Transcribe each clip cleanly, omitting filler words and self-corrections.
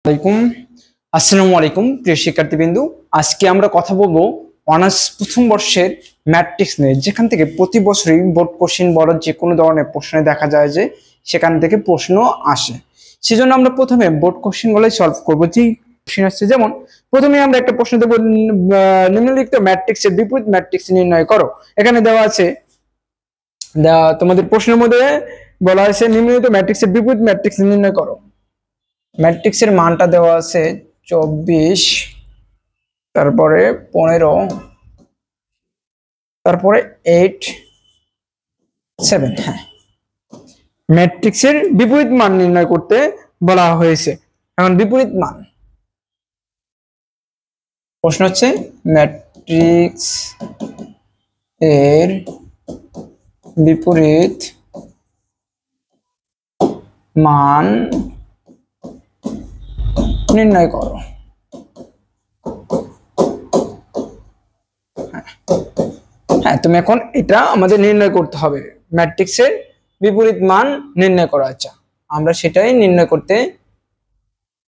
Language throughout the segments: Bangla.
আলাইকুম আসসালামু আলাইকুম প্রিয় শিক্ষার্থীবৃন্দু। আজকে আমরা কথা বলবো অনার্স প্রথম বর্ষের ম্যাট্রিক্স নিয়ে, যেখান থেকে প্রতি বছরই বোর্ড কোশ্চেন বড় যে কোনো ধরনের প্রশ্নে দেখা যায় যে সেখান থেকে প্রশ্ন আসে। সেজন্য আমরা প্রথমে বোর্ড কোশ্চেনগুলোই সলভ করবো। যে কোশ্চেন আসছে, যেমন প্রথমে আমরা একটা প্রশ্ন দেবো, নিম্নলিখিত ম্যাট্রিক্সের বিপরীত ম্যাট্রিক্স নির্ণয় করো। এখানে দেওয়া আছে, তোমাদের প্রশ্নের মধ্যে বলা হয়েছে নিম্নলিখিত ম্যাট্রিক্সের বিপরীত ম্যাট্রিক্স নির্ণয় করো। ম্যাট্রিক্সের মানটা দেওয়া আছে 24, তারপরে 15, তারপরে 8, 7। হ্যাঁ, ম্যাট্রিক্সের বিপরীত মান নির্ণয় করতে বলা হয়েছে। এখন বিপরীত মান প্রশ্ন হচ্ছে ম্যাট্রিক্স এর বিপরীত মান নির্ণয় করো। হ্যাঁ, তুমি এখন এটা আমাদের নির্ণয় করতে হবে, ম্যাট্রিক্সের বিপরীত মান নির্ণয় করা। আচ্ছা, আমরা সেটাই নির্ণয় করতে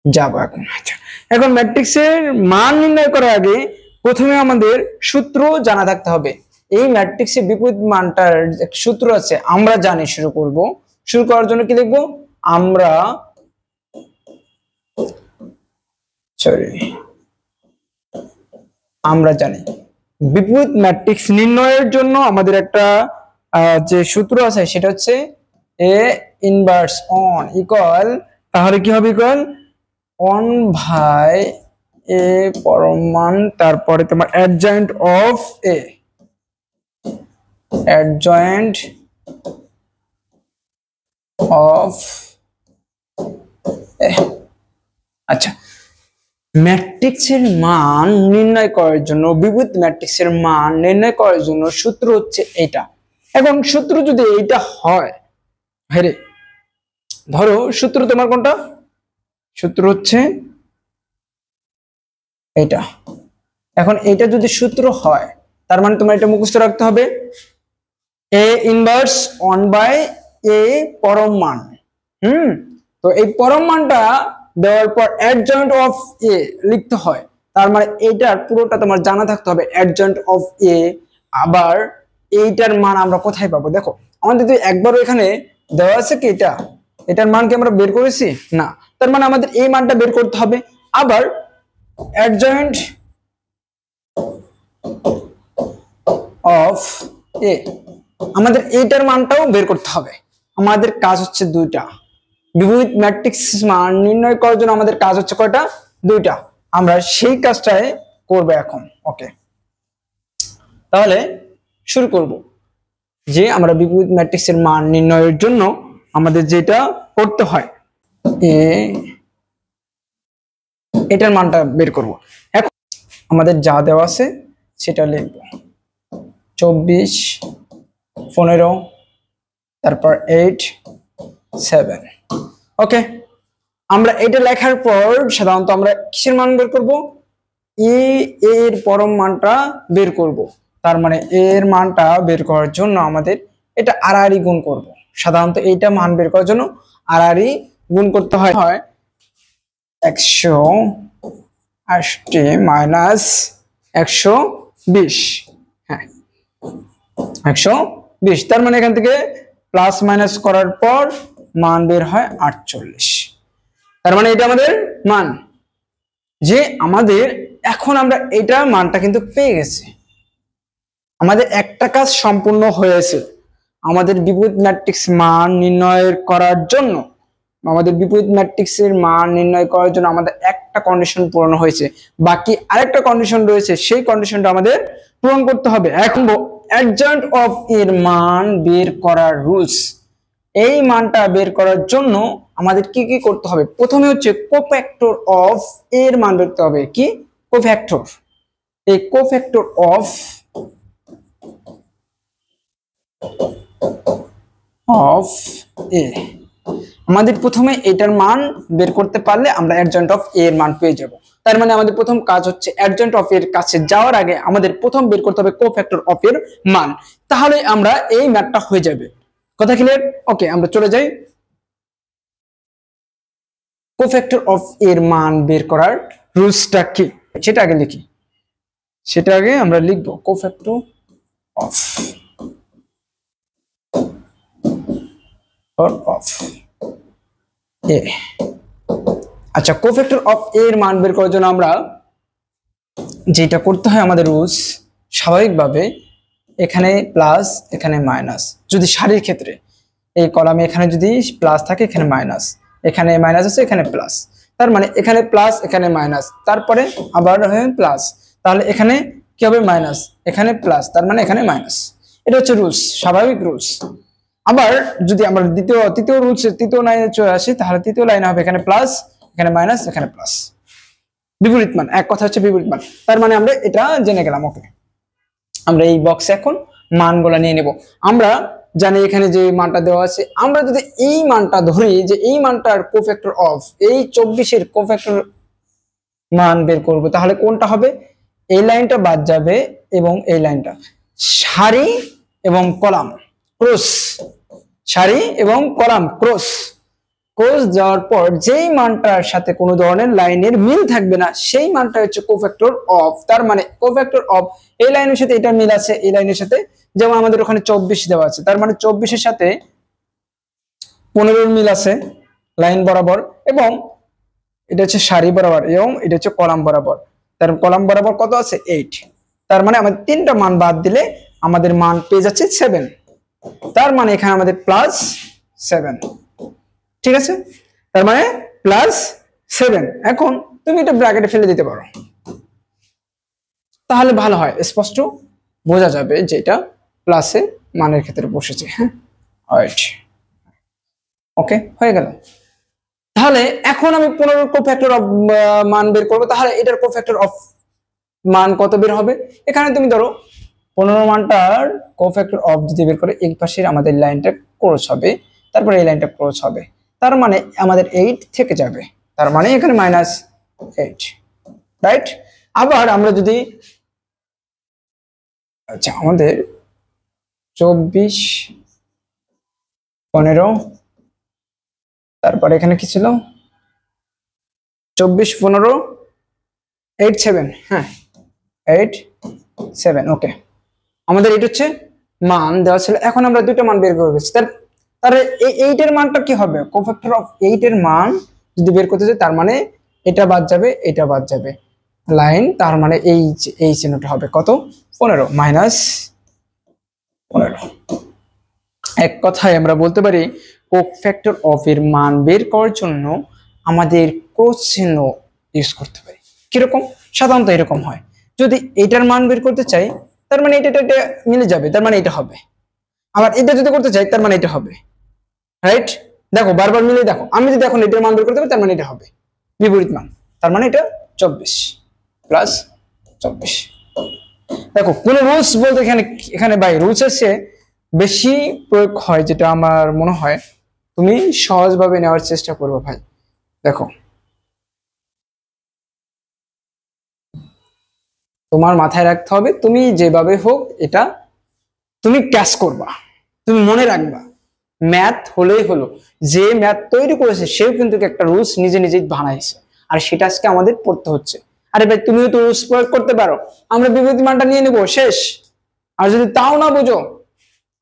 যাব এখন। আচ্ছা, এখন ম্যাট্রিক্সের মান নির্ণয় করার আগে প্রথমে আমাদের সূত্র জানা থাকতে হবে। এই ম্যাট্রিক্সের বিপরীত মানটার একটা সূত্র আছে, আমরা জানি। শুরু করার জন্য কি লিখবো আমরা জানি বিপরীত ম্যাট্রিক্স নির্ণয়ের জন্য আমাদের একটা যে সূত্র আছে সেটা হচ্ছে এ ইনভার্স অন ইকুয়াল, তাহলে কি হবে, ইকুয়াল 1/a পরম মান, তারপরে তোমার adjoint of A, adjoint of A. আচ্ছা, ম্যাট্রিক্সের মান নির্ণয় করার জন্য, বিপরীত ম্যাট্রিক্সের মান নির্ণয় করার জন্য সূত্র হচ্ছে এটা। এখন সূত্র যদি এইটা হয়, হ্যাঁ, ধরো সূত্র তোমার কোনটা, সূত্র হচ্ছে এটা। এখন এটা যদি সূত্র হয়, তার মানে তোমার এটা মুখস্থ রাখতে হবে, এ ইনভার্স 1/a পরম মান। তো এই পরম মানটা দেওয়ার পর অ্যাডজয়েন্ট অফ এ লিখতে হয়। তার মানে এইটার পুরোটা তোমার জানা থাকতে হবে, অ্যাডজয়েন্ট অফ এ। আবার এইটার মান আমরা কোথায় পাবো, দেখো আমাদের তো একবারও এখানে দেওয়া আছে কি এটার মান কি আমরা বের করেছি না, তার মানে আমাদের এই মানটা বের করতে হবে। আবার অ্যাডজয়েন্ট অফ এ, আমাদের এইটার মানটাও বের করতে হবে। আমাদের কাজ হচ্ছে দুইটা, বিপরীত ম্যাট্রিক্স মান নির্ণয় করার জন্য আমাদের কাজ হচ্ছে কয়টা, দুইটা। আমরা সেই কাজটাই করব এখন। ওকে, তাহলে শুরু করব। যে আমরা বিপরীত ম্যাট্রিক্সের মান নির্ণয়ের জন্য আমাদের যেটা করতে হয়, এটার মানটা বের করব। এখন আমাদের যা দেওয়া আছে সেটা লিখব, 24, 15, তারপর 8, 7। ওকে, আমরা এটা লেখার পর সাধারণত আমরা কিসের মান বের করব, এর পরম মানটা বের করব। তার মানে এর মানটা বের করার জন্য আমাদের এটা আড়াআড়ি গুণ করব। সাধারণত এইটা মান বের করার জন্য আড়াআড়ি গুণ করতে হয় 180 মাইনাস 120। হ্যাঁ, 120। তার মানে এখান থেকে প্লাস মাইনাস করার পর মান বের হয় 48। তার মানে এটা আমাদের মান। যে আমাদের এখন আমরা এটা মানটা কিন্তু পেয়ে গেছি, আমাদের একটা কাজ সম্পূর্ণ হয়েছে। আমাদের বিপরীত ম্যাট্রিক্স মান নির্ণয় করার জন্য, আমাদের বিপরীত ম্যাট্রিক্সের মান নির্ণয় করার জন্য আমাদের একটা কন্ডিশন পূরণ হয়েছে, বাকি আরেকটা কন্ডিশন রয়েছে, সেই কন্ডিশনটা আমাদের পূরণ করতে হবে। এখন অ্যাডজয়েন্ট অফ এর মান বের করার রুলস। এই মানটা বের করার জন্য আমাদের কি কি করতে হবে, প্রথমে হচ্ছে কোফ্যাক্টর অফ এর মান বের করতে হবে। কি কোফ্যাক্টর, এই কোফ্যাক্টর অফ এ, আমাদের প্রথমে এটার মান বের করতে পারলে আমরা অ্যাডজয়েন্ট অফ এ এর মান পেয়ে যাব। তার মানে আমাদের প্রথম কাজ হচ্ছে অ্যাডজয়েন্ট অফ এর কাছে যাওয়ার আগে আমাদের প্রথম বের করতে হবে কোফ্যাক্টর অফ এর মান, তাহলে আমরা এই ম্যাথটা হয়ে যাবে। কথা ক্লিয়ার? ওকে, আমরা চলে যাই কোফ্যাক্টর অফ এর মান বের করার রুলসটা কি সেটা আগে লিখি। সেটা আগে আমরা লিখবো কোফ্যাক্টর অফ এ। আচ্ছা, কোফ্যাক্টর অফ এর মান বের করার জন্য আমরা যেটা করতে হয় আমাদের রুলস, স্বাভাবিকভাবে এখানে প্লাস এখানে মাইনাস, যদি সারির ক্ষেত্রে এই কলামে এখানে যদি প্লাস থাকে এখানে মাইনাস, এখানে মাইনাস আছে এখানে প্লাস, তার মানে এখানে প্লাস এখানে মাইনাস, তারপরে আবার হবে প্লাস, তাহলে এখানে কি হবে মাইনাস, এখানে প্লাস, তার মানে এখানে মাইনাস। এটা হচ্ছে রুলস, স্বাভাবিক রুলস। আবার যদি আমরা তৃতীয় রুলস তৃতীয় লাইনে চলে আসি, তাহলে তৃতীয় লাইনে হবে এখানে প্লাস এখানে মাইনাস এখানে প্লাস, বিপরীত মান, এক কথা হচ্ছে বিপরীত মান। তার মানে আমরা এটা জেনে গেলাম। ওকে, আমরা এই বক্সে এখন মানগুলো নিয়ে নেব। আমরা জানি এখানে যে মানটা দেওয়া আছে, আমরা যদি এই মানটা ধরি যে এই মানটার কোফ্যাক্টর অফ এই 24 এর কোফ্যাক্টর মান বের করব, তাহলে কোনটা হবে? এই লাইনটা বাদ যাবে এবং এই লাইনটা, সারি এবং কলাম ক্রস, সারি এবং কলাম ক্রস যাওয়ার পর যেই মানটার সাথে কোনো ধরনের লাইনের মিল থাকবে না সেই মানটা হচ্ছে কোফ্যাক্টর অফ। তার মানে কোফ্যাক্টর অফ এই লাইনের সাথে এটা মিল আছে, এই লাইনের সাথে, যেমন আমাদের ওখানে 24 দেওয়া আছে, তার মানে 24 এর সাথে 15 মিল আছে লাইন বরাবর, এবং এটা হচ্ছে সারি বরাবর এবং এটা হচ্ছে কলাম বরাবর। তার কলাম বরাবর কত আছে? 8। তার মানে আমাদের তিনটা মান বাদ দিলে আমাদের মান পেয়ে যাচ্ছে 7। তার মানে এখানে আমাদের +7, ঠিক আছে? তার মানে +7। এখন তুমি এটা ব্র্যাকেটে ফেলে দিতে পারো, তাহলে ভালো হয়, স্পষ্ট বোঝা যাবে যে এটা প্লাসে মানের ক্ষেত্রে বসেছে। হ্যাঁ, রাইট, ওকে, হয়ে গেল। তাহলে এখন আমি 15 কোফ্যাক্টর অফ মান বের করব, তাহলে এটার কোফ্যাক্টর অফ মান কত বের হবে? এখানে তুমি ধরো 15 মানটার কোফ্যাক্টর অফ যদি বের করে, এই পাশের আমাদের লাইনটা ক্রস হবে, তারপরে এই লাইনটা ক্রস হবে, তার মানে আমাদের 8 থেকে যাবে, তার মানে এখানে -8, রাইট? আবার আমরা যদি, আচ্ছা, আমাদের 24 15, তারপরে এখানে কি ছিল? 24 15 8 7, হ্যাঁ 8 7, ওকে। আমাদের এটা হচ্ছে মান দেওয়া ছিল। এখন আমরা দুটো মান বের করব, তার এই 8 এর মানটা কি হবে? কোফ্যাক্টর অফ 8 এর মান যদি বের করতে চাই, তার মানে এটা বাদ যাবে এটা বাদ যাবে লাইন, তার মানে এই চিহ্নটা হবে কত? 15 -15। এক কথায় আমরা বলতে পারি কোফ্যাক্টর অফ এর মান বের করার জন্য আমাদের ক্রস চিহ্ন ইউজ করতে পারি। কিরকম? সাধারণত এরকম হয়, যদি এটার মান বের করতে চাই তার মানে এটা মিলে যাবে, তার মানে এটা হবে। আবার এটা যদি করতে চাই তার মানে এটা হবে, রাইট? দেখো বারবার মিলে দেখো, আমি যদি এখন এটার মান বের করতে পারি তার মানে এটা হবে বিপরীত মান, তার মানে এটা 24 +24। দেখো কোন রুলস বলতে এখানে বাই রুলসের চেয়ে বেশি প্রয়োগ হয়, যেটা আমার মনে হয় তুমি সহজভাবে নেওয়ার চেষ্টা করবে ভাই। দেখো তোমার মাথায় রাখতে হবে, তুমি যেভাবে হোক এটা তুমি ক্যাচ করবা, তুমি মনে রাখবা, ম্যাথ হলেই হলো, যে ম্যাথ তৈরি করেছে সেও কিন্তু একটা রুলস নিজে নিজেই বানাইছে, আর সেটা আজকে আমাদের পড়তে হচ্ছে। আরে ভাই তুমিও তো রুলস প্রয়োগ করতে পারো, আমরা বিপরীত মানটা নিয়ে নেবো, শেষ। আর যদি তাও না বুঝো,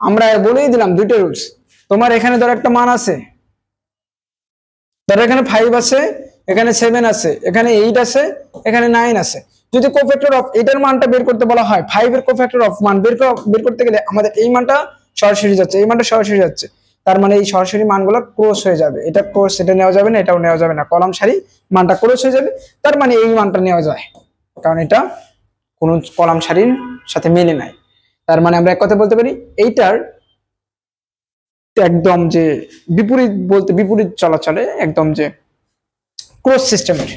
আমরা বলেই দিলাম দুইটা রুলস। তোমার এখানে ধর একটা মান আছে, ধর এখানে 5 আছে, এখানে 7 আছে, এখানে 8 আছে, এখানে 9 আছে। যদি কোফ্যাক্টর অফ এটার মানটা বের করতে বলা হয়, 5 এর কোফ্যাক্টর অফ মান বের করতে গেলে আমাদের এই মানটা সরাসরি যাচ্ছে, এই মানটা সরাসরি যাচ্ছে, তার মানে এই সরাসরি মানগুলো ক্রস হয়ে যাবে, এটা ক্রস, এটা নেওয়া যাবে না, এটাও নেওয়া যাবে না, কলাম সারি মানটা ক্রস হয়ে যাবে, তার মানে এই মানটা নেওয়া যায়, কারণ এটা কোনো কলাম সারির সাথে মিলে নাই। তার মানে আমরা এক কথা বলতে পারি এইটার একদম যে বিপরীত, বলতে বিপরীত চলাচলে একদম যে ক্রস সিস্টেমের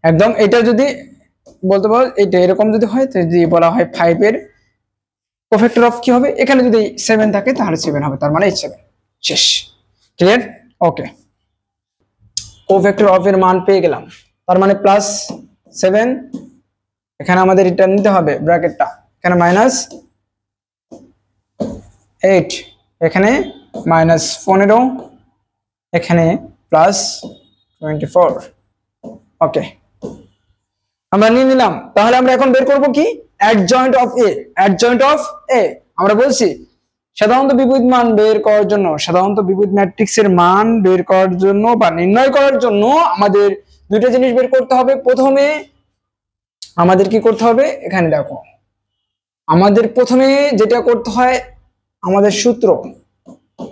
একদম, এটা যদি বলতে পারো এটা এরকম যদি হয়, যদি বলা হয় 5 এর কোফ্যাক্টর অফ কি হবে, এখানে যদি 7 থাকে তাহলে 7 হবে, তার মানে 7, শেষ, ক্লিয়ার? ওকে, কোফ্যাক্টর অফ এর মান পেয়ে গেলাম, তার মানে +7, এখানে আমাদের এটা নিতে হবে ব্র্যাকেটটা, এখানে -8, এখানে -15, এখানে 24। ওকে, আমরা নিয়ে নিলাম। তাহলে আমরা এখন বের করব কি, adjoint of A. Adjoint of A আমরা বলছি সাধারণত বিপরীত মান বের করার জন্য, সাধারণত বিপরীত ম্যাট্রিক্সের মান বের করার জন্য বা নির্ণয় করার জন্য আমাদের দুটো জিনিস বের করতে হবে। প্রথমে আমাদের কি করতে হবে, এখানে দেখো আমাদের প্রথমে যেটা করতে হয়, আমাদের সূত্র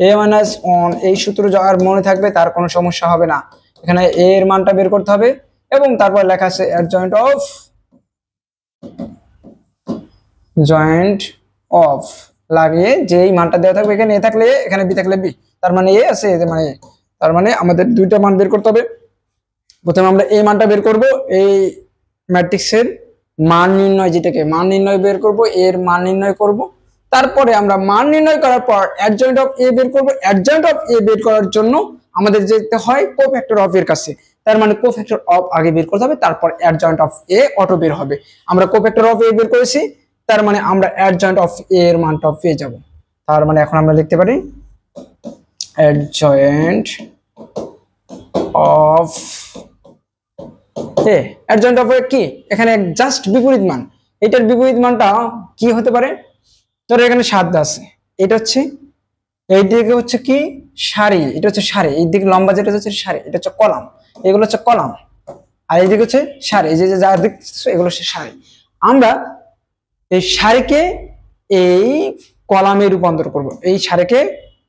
a মাইনাস 1, এই সূত্র যার মনে থাকবে তার কোনো সমস্যা হবে না। এখানে a এর মানটা বের করতে হবে এবং তারপর লেখা আছে জয়েন্ট অফ লাগিয়ে যেই মানটা দেওয়া থাকবে, এখানে a থাকলে a, এখানে b থাকলে b, তার মানে a আছে, এ মানে a। তার মানে আমাদের দুইটা মান বের করতে হবে। প্রথমে আমরা এই মানটা বের করব, এই ম্যাট্রিক্সের মান নির্ণয়, যেটাকে মান নির্ণয় বের করব, এর মান নির্ণয় করব। তারপরে আমরা মান নির্ণয় করার পর অ্যাডজয়েন্ট অফ এ বের করব। অ্যাডজয়েন্ট অফ এ বের করার জন্য আমাদের যেতে হয় কোফ্যাক্টর অফ এর কাছে। তার মানে কোফ্যাক্টর অফ আগে বের করতে হবে, তারপর অ্যাডজয়েন্ট অফ এ অটো বের হবে। আমরা কোফ্যাক্টর অফ এ বের করেছি, তার মানে আমরা অ্যাডজয়েন্ট অফ এ এর মানটা পেয়ে যাব। তার মানে এখন আমরা লিখতে পারি adjoint of A. Adjoint of A কি, এখানে জাস্ট বিপরীত মান। এটার বিপরীত মানটা কি হতে পারে, ধরো এখানে 7 আছে, এটা হচ্ছে এই দিকে হচ্ছে কি সারি, এটা হচ্ছে সারি, এই দিকে লম্বা যেটা হচ্ছে সারি, এটা হচ্ছে কলাম, এগুলো হচ্ছে কলাম, আর এই দিকে হচ্ছে সারি, এই যে যা দেখছো এগুলো হচ্ছে সারি। আমরা এই সারিকে এই কলামে রূপান্তর করব, এই সারিকে,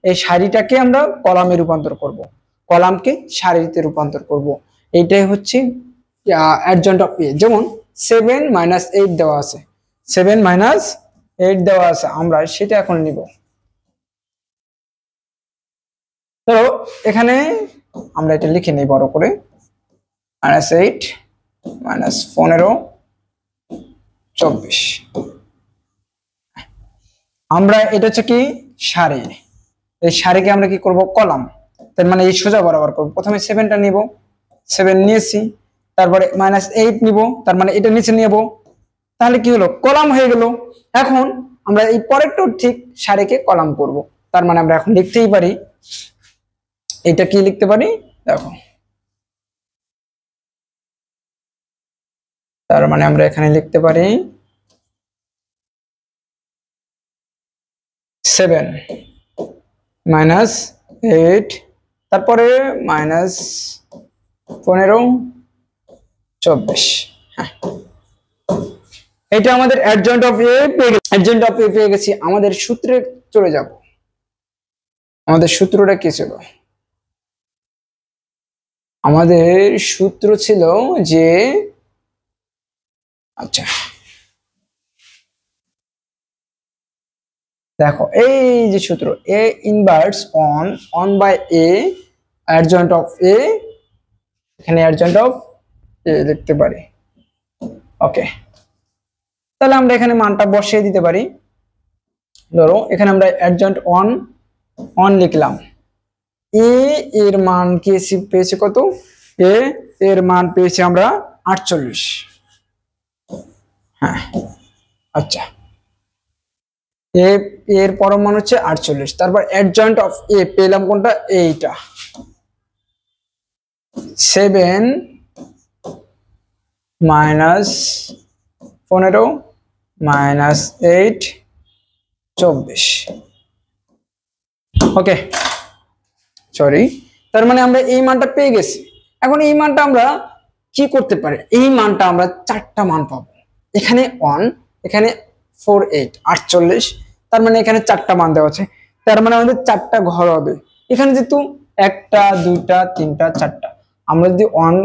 এই সারিটাকে আমরা কলামে রূপান্তর করব, কলামকে সারিতে রূপান্তর করব। এইটাই হচ্ছে অ্যাডজয়েন্ট অফ এ। যেমন 7 মাইনাস 8 দেওয়া আছে, 7 মাইনাস 8 দেওয়া আছে, আমরা সেটা এখন নিব। তো এখানে আমরা এটা লিখে নিই বড় করে, -8 মাইনাস 15 24। আমরা এটা হচ্ছে কি সারি, এই সারিকে আমরা কি করব, কলাম। তার মানে এই সোজা বরাবর করব। প্রথমে 7টা নিব, 7 নিয়েছি, তারপরে -8 নিব, তার মানে এটা নিচে নেব, তাহলে কি হলো, কলাম হয়ে গেল। এখন আমরা এই পরেরটা ঠিক সারিকে কলাম করব। তার মানে আমরা এখন লিখতেই পারি, এটা কি লিখতে পারি দেখো, তার মানে আমরা এখানে লিখতে পারি 7 মাইনাস 8, তারপরে -15 24। হ্যাঁ, এটা আমাদের অ্যাডজয়েন্ট অফ এ পেয়ে গেছি। অ্যাডজয়েন্ট অফ এ পেয়ে গেছি, আমাদের সূত্রে চলে যাব। আমাদের সূত্রটা কি ছিল, আমাদের সূত্র ছিল যে, আচ্ছা দেখো এই যে সূত্র, A inverse one by A adjoint of A, এখানে অ্যাডজয়েন্ট অফ এ লিখতে পারি। ওকে, তাহলে আমরা এখানে মানটা বসিয়ে দিতে পারি। ধরো এখানে আমরা অ্যাডজয়েন্ট অন লিখলাম, এ এর মান পেয়েছি কত, এ এর মান পেয়েছি আমরা 48। হ্যাঁ, আচ্ছা, এ এর পরম মান হচ্ছে 48, তারপর অ্যাডজয়েন্ট অফ এ পেলাম কোনটা, এইটা 7 মাইনাস 15 মাইনাস 8 24। ওকে, সরি, তার মানে আমরা এই মানটা পেয়ে গেছি। এখন এই মানটা আমরা কি করতে পারি, এই মানটা আমরা চারটা মান পাবো। এখানে 1, এখানে 4 8 48, তার মানে এখানে চারটা মান দেওয়া আছে, তার মানে আমাদের চারটা ঘর হবে। এখানে যেহেতু 1টা 2টা 3টা 4টা, আমরা যদি 1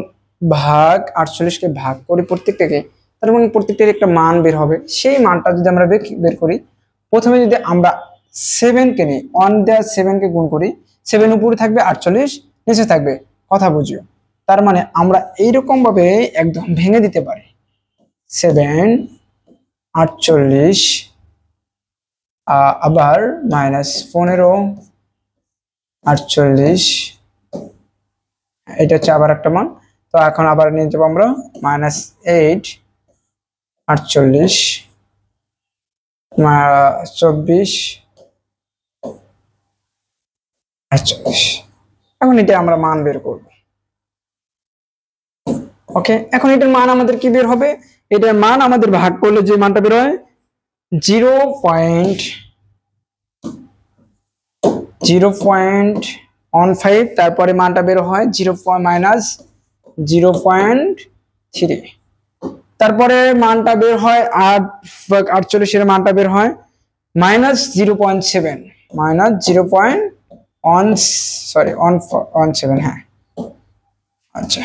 ভাগ 48 কে ভাগ করি প্রত্যেকটাকে, তার মানে প্রত্যেকটার একটা মান বের হবে। সেই মানটা যদি আমরা বের করি, প্রথমে যদি আমরা 7 কে নিই, 1 দেওয়া 7 কে গুণ করি, 7 উপরে থাকবে 48, নিচে থাকবে, কথা বুঝিও। তার মানে আমরা এইরকম ভাবে একদম ভেঙে দিতে পারি, 7 48 আবার -15 48, এটা হচ্ছে আবার একটা মান। তো এখন আবার নিয়ে যাবো আমরা -8 48 24 48। এখন এটা আমরা মান বের করব। ওকে, এখন এটার মান আমাদের কি বের হবে? এটার মান আমাদের ভাগ করলে যে মানটা বের হয় 0.15, তারপরে মানটা বের হয় -0.3, তারপরে মানটা বের হয় 48 এর মানটা বের হয় -0.7, -0.17, হ্যাঁ আচ্ছা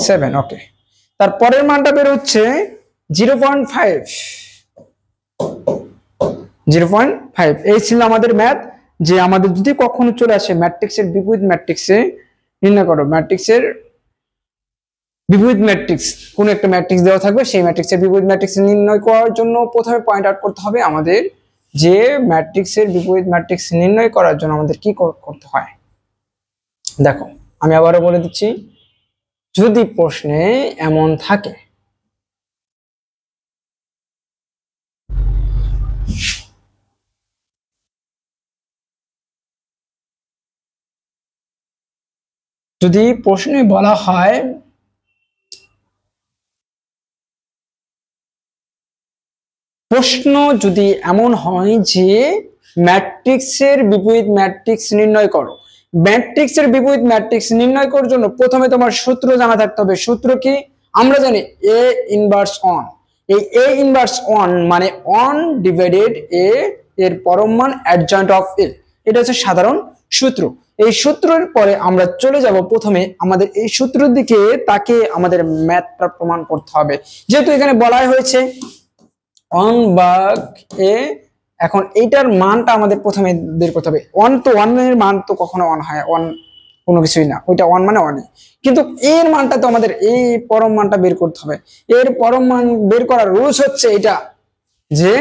17, ওকে। তারপরের মানটা বের হচ্ছে 0.5, এই ছিল আমাদের ম্যাথ। যে আমাদের যদি কখনো চলে আসে ম্যাট্রিক্সের বিপরীত ম্যাট্রিক্সে নির্ণয় করো, ম্যাট্রিক্সের বিপরীত ম্যাট্রিক্স, কোন একটা ম্যাট্রিক্স দেওয়া থাকবে, সেই ম্যাট্রিক্সের বিপরীত ম্যাট্রিক্স নির্ণয় করার জন্য প্রথমে পয়েন্ট আউট করতে হবে আমাদের যে ম্যাট্রিক্সের বিপরীত ম্যাট্রিক্স নির্ণয় করার জন্য আমাদের কি করতে হয়। দেখো আমি আবারও বলে দিচ্ছি, যদি প্রশ্নে এমন থাকে যদি প্রশ্নে বলা হয় প্রশ্ন যদি এমন হয় যে ম্যাট্রিক্সের বিপরীত ম্যাট্রিক্স নির্ণয় করো, ম্যাট্রিক্সের বিপরীত ম্যাট্রিক্স নির্ণয় করার জন্য প্রথমে তোমার সূত্র জানা থাকতে হবে। সূত্র কি? আমরা জানি a ইনভার্স 1, এই a ইনভার্স 1 মানে 1 ডিভাইডেড a এর পরম মান অ্যাডজয়েন্ট অফ a, এটা হচ্ছে সাধারণ সূত্র। এই সূত্রের পরে আমরা চলে যাব প্রথমে আমাদের এই সূত্রের দিকে তাকে আমাদের ম্যাথটা প্রমাণ করতে হবে। যেহেতু এখানে বলাই হয়েছে 1 ভাগ a, এখন এইটার মানটা আমাদের প্রথমে বের করতে হবে। 1 তো 1 এর মান তো কখনো 1 হয় 1 কোনো কিছুই না, ওইটা 1 মানে 1, কিন্তু এর মানটা তো আমাদের এই পরম মানটা বের করতে হবে। এর পরম মান বের করার রুলস হচ্ছে এটা যে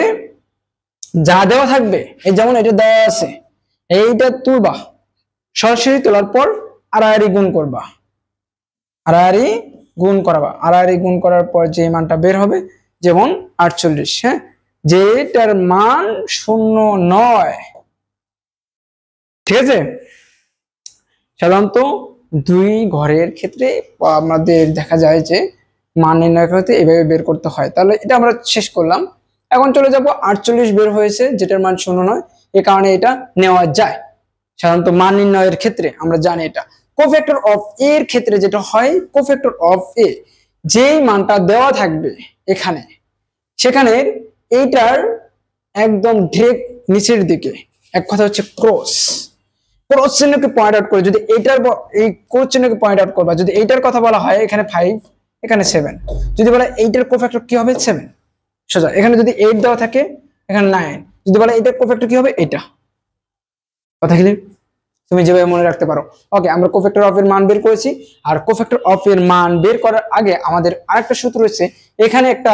যা দেওয়া থাকবে, এই যেমন এটা দেওয়া আছে, এইটা তুলবা, সরাসরি তোলার পর আড়াআড়ি গুণ করবা, আড়াআড়ি গুণ করাবা, আড়াআড়ি গুণ করার পর যে মানটা বের হবে যেমন 48, হ্যাঁ, যেটার মান 0 নয়, ঠিক আছে। সাধারণত দুই ঘরের ক্ষেত্রে আমাদের দেখা যায় যে মান নির্ণয় করতে এভাবে বের করতে হয়। তাহলে এটা আমরা শেষ করলাম। এখন চলে যাব 48 বের হয়েছে যেটার মান 0 নয়, এই কারণে এটা নেওয়া যায়। সাধারণত মান নির্ণয়ের ক্ষেত্রে আমরা জানি এটা। কোফ্যাক্টর অফ এ এর ক্ষেত্রে যেটা হয়, কোফ্যাক্টর অফ এ যেই মানটা দেওয়া থাকবে এখানে, সেখানে এইটার একদম ডিরেক্ট নিচের দিকে এক কথা হচ্ছে ক্রস চিহ্নকে পয়েন্ট আউট করে, যদি এইটার এই ক্রস চিহ্নকে পয়েন্ট আউট করবা, যদি এইটার কথা বলা হয় এখানে 5 এখানে 7, যদি বলা এইটার কোফ্যাক্টর কি হবে 7 সোজা, এখানে যদি 8 দেওয়া থাকে এখানে 9, যদি বলা এইটার কোফ্যাক্টর কি হবে এটা। কথা ক্লিয়ার? তুমি যেভাবে মনে রাখতে পারো। ওকে, আমরা কোফ্যাক্টর অফ এর মান বের করেছি। আর কোফ্যাক্টর অফ এর মান বের করার আগে আমাদের আরেকটা সূত্র রয়েছে, এখানে একটা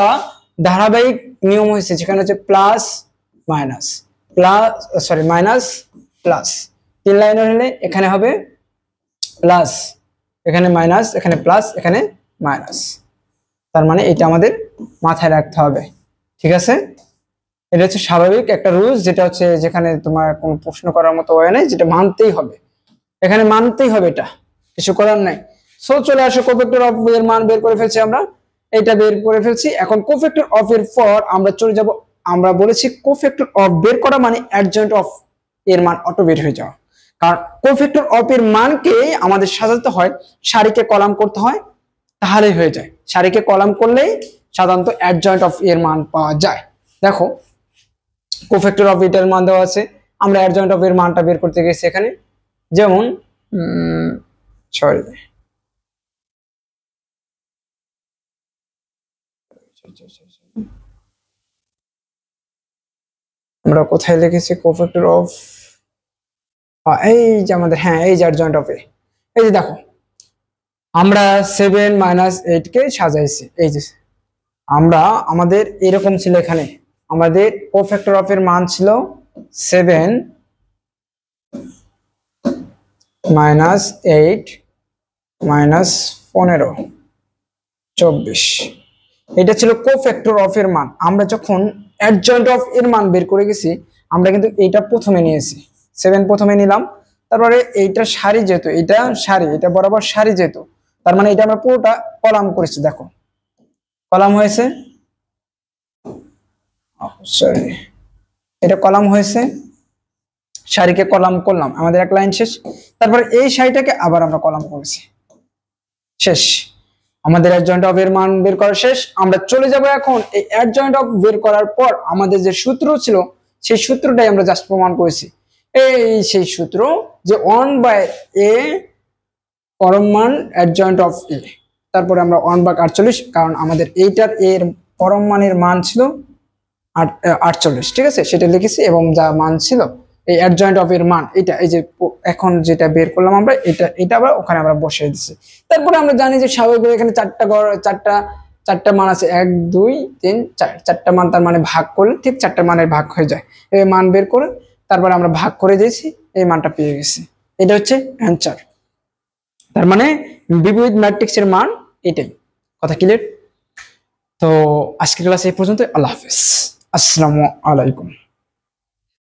ধারাবাহিক নিয়ম হয়েছে যেখানে হচ্ছে প্লাস মাইনাস প্লাস 3 লাইনের হলে এখানে হবে প্লাস, এখানে মাইনাস, এখানে প্লাস, এখানে মাইনাস, তার মানে এটা আমাদের মাথায় রাখতে হবে, ঠিক আছে। এটা হচ্ছে স্বাভাবিক একটা রুলস, যেটা হচ্ছে যেখানে তোমার কোনো প্রশ্ন করার মতো হয় নাই, যেটা মানতেই হবে, এখানে মানতেই হবে, এটা কিছু করার নাই। সো চলে আসো কোফ্যাক্টর অফ এর মান বের করে ফেলছি আমরা, এটা বের করে ফেলছি। এখন কোফ্যাক্টর অফ এর পর আমরা চলে যাব, আমরা বলেছি কোফ্যাক্টর অফ বের করা মানে অ্যাডজয়েন্ট অফ এর মান অটো বের হয়ে যাওয়া, কারণ কোফ্যাক্টর অফ এর মানকে আমাদের সাজাতে হয়, সারিকে কলাম করতে হয়, তাহলেই হয়ে যায়। সারিকে কলাম করলেই সাধারণত অ্যাডজয়েন্ট অফ এর মান পাওয়া যায়। দেখো কোফ্যাক্টর অফ এটার মান দেওয়া আছে, আমরা অ্যাডজয়েন্ট অফ এর মানটা বের করতে গেছি এখানে, যেমন সরি আমরা কোথায় লিখেছি কোফ্যাক্টর অফ, এই যে আমাদের, হ্যাঁ এই যে অ্যাডজয়েন্ট অফ এ, এই যে দেখো আমরা 7 - 8 কে সাজাইছি, এই যে আমরা আমাদের এরকম ছিল, এখানে আমাদের কোফ্যাক্টর অফ এর মান ছিল 7 - 8 - 15 24, এটা ছিল কোফ্যাক্টর অফ এর মান। আমরা যখন অ্যাডজয়েন্ট অফ এর মান বের করে গেছি, আমরা কিন্তু এইটা প্রথমে নিয়েছি, 7 প্রথমে নিলাম, তারপরে এইটা সারি যেহেতু, এটা সারি, এটা বরাবর সারি যেহেতু, তার মানে এটা আমরা পুরোটা কলাম করেছি। দেখো কলাম হয়েছে, সরি এটা কলাম হয়েছে, সারিকে কলাম করলাম, আমাদের এক লাইন শেষ। তারপরে এই সারিটাকে আবার আমরা কলাম করেছি, শেষ। আমাদের অ্যাডজয়েন্ট অফ এর মান বের করা শেষ। আমরা চলে যাব এখন এই অ্যাডজয়েন্ট অফ বের করার পর আমাদের যে সূত্র ছিল সেই সূত্রটাই আমরা জাস্ট প্রমাণ করেছি। এই সেই সূত্র যে 1/a পরম মান অ্যাডজয়েন্ট অফ এ, তারপরে আমরা 1/48, কারণ আমাদের এইটার এর পরম মানের মান ছিল 48, ঠিক আছে, সেটা লিখেছি, এবং যা মান ছিল এই অ্যাডজয়েন্ট অফ এর মান এটা, এই যে এখন যেটা বের করলাম আমরা, এটা আবার ওখানে আমরা বসিয়ে দিচ্ছি। তারপরে আমরা জানি যে স্বাভাবিকভাবে এখানে চারটা মান আছে, 1 2 3 4, চারটা মান, তার মানে ভাগ করলে ঠিক চারটা মানের ভাগ হয়ে যায়। এই মান বের করে তারপরে আমরা ভাগ করে দিয়েছি, এই মানটা পেয়ে গেছি। এটা হচ্ছে অ্যান্সার। তার মানে বিপরীত ম্যাট্রিক্স এর মান এটাই। কথা ক্লিয়ার? তো আজকের ক্লাস এই পর্যন্ত। আল্লাহ হাফেজ, আসসালামু আলাইকুম।